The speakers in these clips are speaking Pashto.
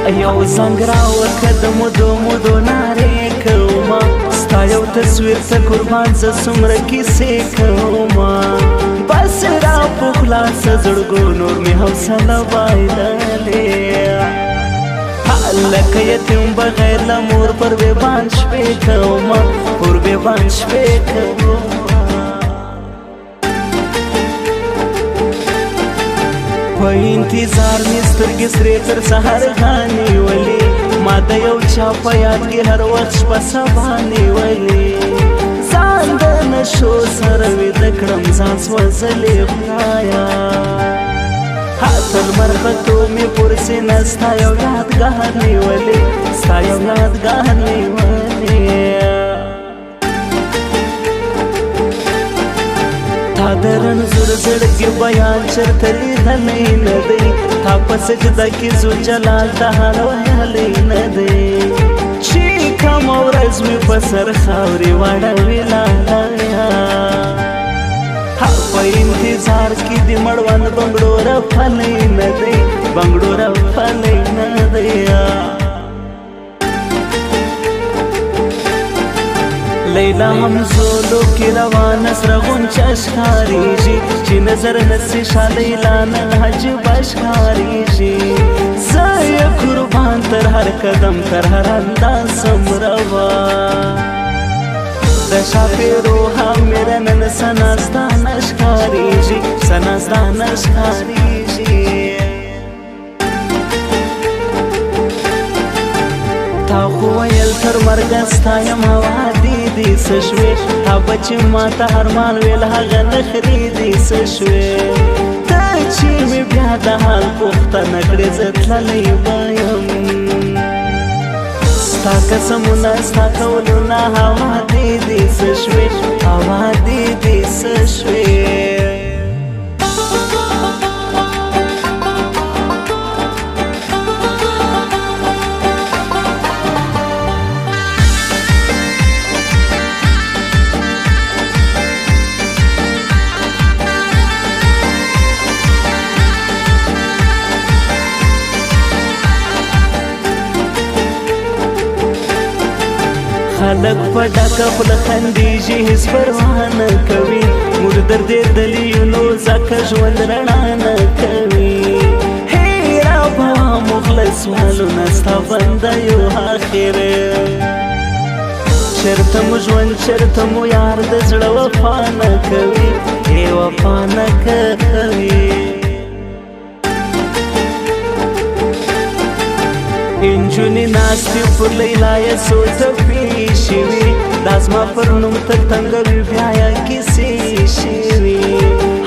یو زنګ راوکه د مودو مودو نارې کومه ستا یو تصویر ته قربان زه څومره کیسې کومه بس را په خلاصه زړګو نور مې حوصله بایللې لکه یتیم بغیر له مور پر بیبان شپې کومه پر بیبان شپې کومه په انتظار مې سترګې سرې تر سهار نیولې ما د یو چا په یاد کې هر وخت شپه سبا نیولې ځان د نشو سره ویده کړم ځان سوځلې خدایه تر مرغتو مې پر سینه ستا یو یادګار نیولې ستا یو یادګار نیولې تا د رنځور زړګي بیان چرته لیدلی نه دی تا په سجده کې زو جلال ته حال ویلی نه دی چې کومه ورځ مې په سر خاورې واړوي لالیه په انتظار کې د مړوند بنګړو رپلی نه دی بنګړو رپلی نه دی لیلا هم زولو کې روانه سره غونچه ښکارېږي چې نظر نسي شا لیلا نن حجبه ښکارېږي زه یې قربان تر هر قدم تر هر انداز څومره د شاپېرو هم مېره نن سناستانه ښکارېږي سناستانه ښکارېږي تا خو ویل تر مرګه ستا یم وعدې دې څه شوې تا به چې ما ته ارمان ویل هغه نخرې دې څه شوې ته چې مې بیا د حال پوښتنه کړې زه تللی به یم ستا قسمونه ستا قولونه هوا دې دې څه شوې هوا دې دې څه شوې خلق په ډاکه خوله خندېږي هېڅ پروا نه کوي موږ دردېدلي یو نو ځکه ژوند رڼا نه کوي هېره به مخلص والونه ستا بنده یو آخر چېرته مو ژوند چېرته مو یار د زړه وفا نه کوي وفا نه کوي انجونې ناستې پر لیلا یې څو ټپې شوي دا زما پر نوم ته تنګه وي بیا یې کیسې شوي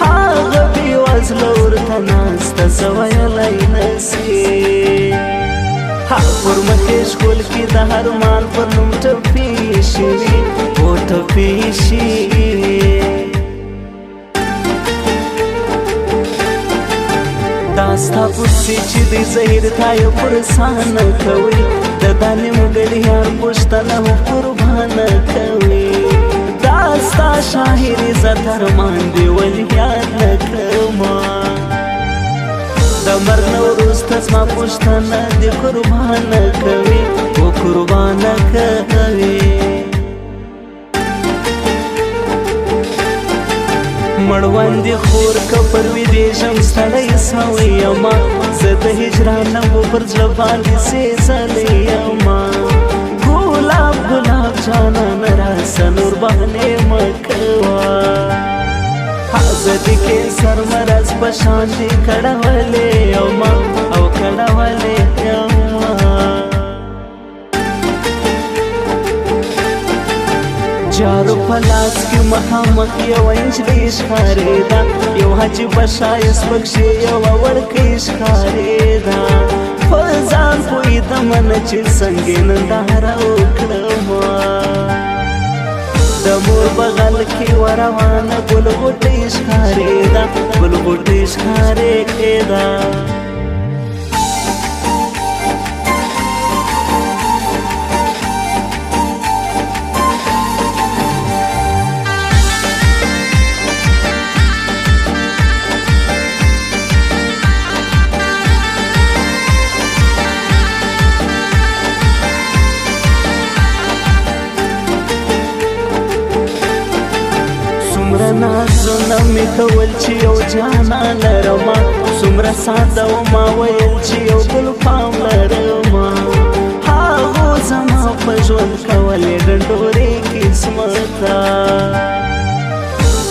هغه بېوزله ورته ناسته څه ویلی نه سي پر مخې ښکل کې د هرمان پر نوم ټپې شوي ټپې شوي دا ستا پسې چې دی زهیر تا یو پرسانه کوي د دا نیمګړي یار پوښتنه مو قربانه کوي دا ستا شاعري زه تر ماندې ولې یاد نه کړمه د مرګ نه وروسته زما پوښتنه دې قربانه کوي قربانه کوي مړوندې خور که پر ویدېږم ستړی سوی یمه زه د هجران نه و پر زړه باندې سېزلی یمه ګلاب ګلاب جانانه راسه نور بهانې مه کوه زه د کیسر مرض په شان دې کړولی یمه او کړولی یمه جارو په لاس کې مخامخ یوه نجلۍ ښکارېده یو عجیبه ښایست پکښې یوه وړکۍ ښکارېده په ځان پوهېدمه نه چې څنګه یې ننداره وکړمه د مور بغل کې وروانه ګلغوټۍ ښکارېده ګلغوټۍ ښکارېده سوالونه مې کول چې یو جانا لرمه څومره ساده وما ویل چې یو بل پام لرمه هغو زما په ژوند کولې ډنډورې قسمته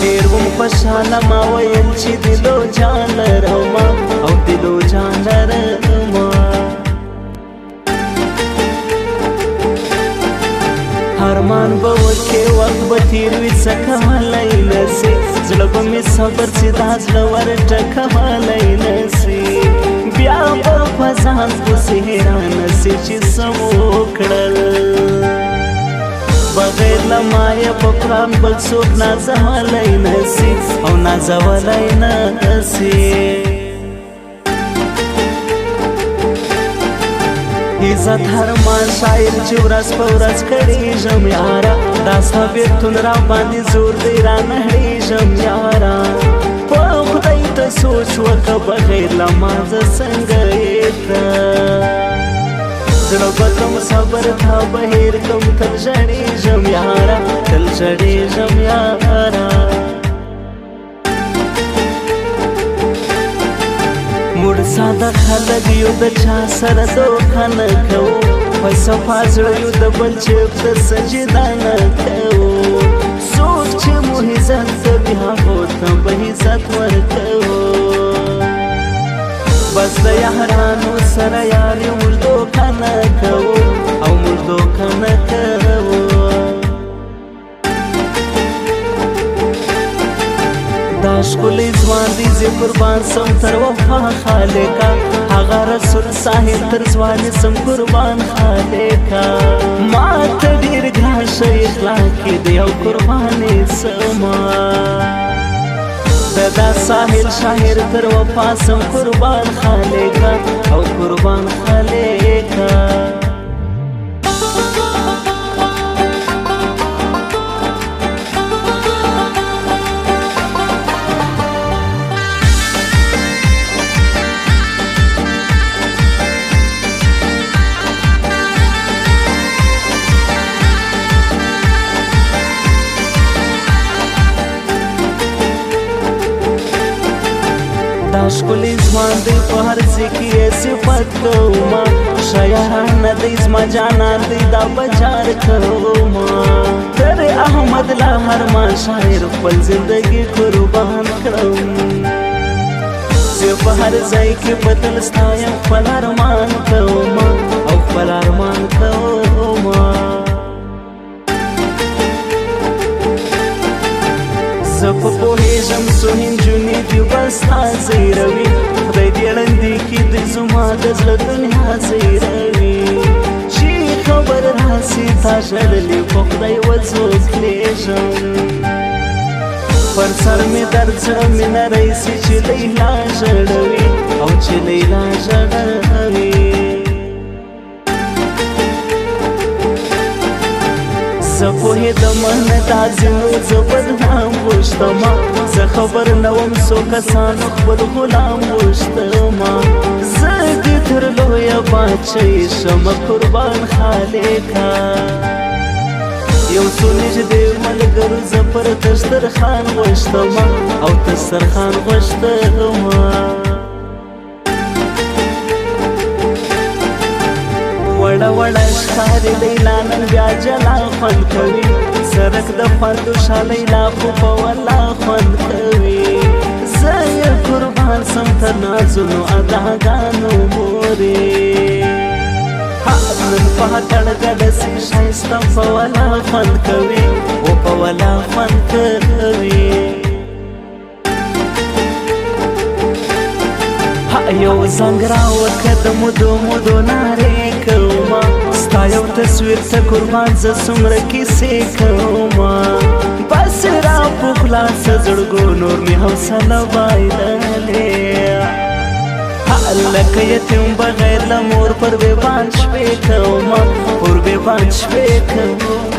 ډېر وم خوشحاله ما ویل چې دلو جان لرمه او دلو جان لرمه هرمان به وکې وخت به تېر وي څه کولی نه سي زړه به مې صبر چې دا زړه ور ټکولی نه سي بیا به په ځان پسې حیرانه سي چې څه مو وکړل بغیر له ما یې په قرآن بل څوک نازولی نه سي او نازولی نه سي عزت هرمان شاعر چې ورځ په ورځ کړېږم یاره دا ستا بېلتون را باندې زور دی را نهړېږم یاره په خدای ته سوچ وکړه بغیر له ما زه څنګه یې ته زړه به کم صبر تا به هېر کم تل ژړېږم یاره تل ژړېږم یاره موږ ساده خلک یو د چا سره دوکه نه کوو په صفا زړه یو د بل چپ ته سجده نه کوو څوک چې مو عزت کوي هغو ته به عزت ورکوو بس د یارانو سره یار یو موږ دوکه نه کوو او موږ دوکه نه کوو دا ښکلی ځوان دی زه قربان سم تر وفا خالقه هغه رسول صاحب تر ځواني سم قربان خالقه ما ته ډېر ګران شه اخلاقي دی او قربانې سما د دا ساحل شاعر تر وفا سم قربان خالقه او قربان خالقه دا ښکلی ځوان دی په هر څه کې یې صفت کومه ښه یارانه دی زما جانان دی دا بجار کومه تر احمد لا هرمان شاعر خپل زندګي قربان کړم زه په هر ځای کې به تل ستا یم خپل ارمان کومه او خپل ارمان کومه زه په پوهېږم څو نجونې دي بس تا زیروي خدای دې ړندې کړي د زما د زړه دنیا زیروي چې خبر راسي تا ژړلې په خدای وځوکلېږم پر سر مې درد زړه مې نری سي چې لیلا ژړوي او چې لیلا ژړوي زه پوهېدم نه دا ځینو زه بدنام غوښتمه زه خبر نه وم څو کسانو خپل غلام غوښتمه زه دې تر لویه باچۍ شمه قربان خالقه یو څو نږدې ملګرو زه پر دسترخوان غوښتمه او دسترخوان غوښتمه وړه وړه ښکاري لیلا نن بیا جلا خوند کوي سرک د خوندو شه لیلا خو په والله خوند کوي زه یې قربان سم تر نازونو اداګانو مورې نن په هټړ ګډه سي ښایسته په والله خوند کوي و په والله خوند کوي یو زنګ راوکړه د مودو مودو نارې کومه ستا یو تصویر ته قربان زه څومره کیسې کومه بس را په خلاصه زړګو نور مې حوصله بایللې لکه یتیم بغیر له مور پر بېبان شپې کومه پر بېبان شپې کومه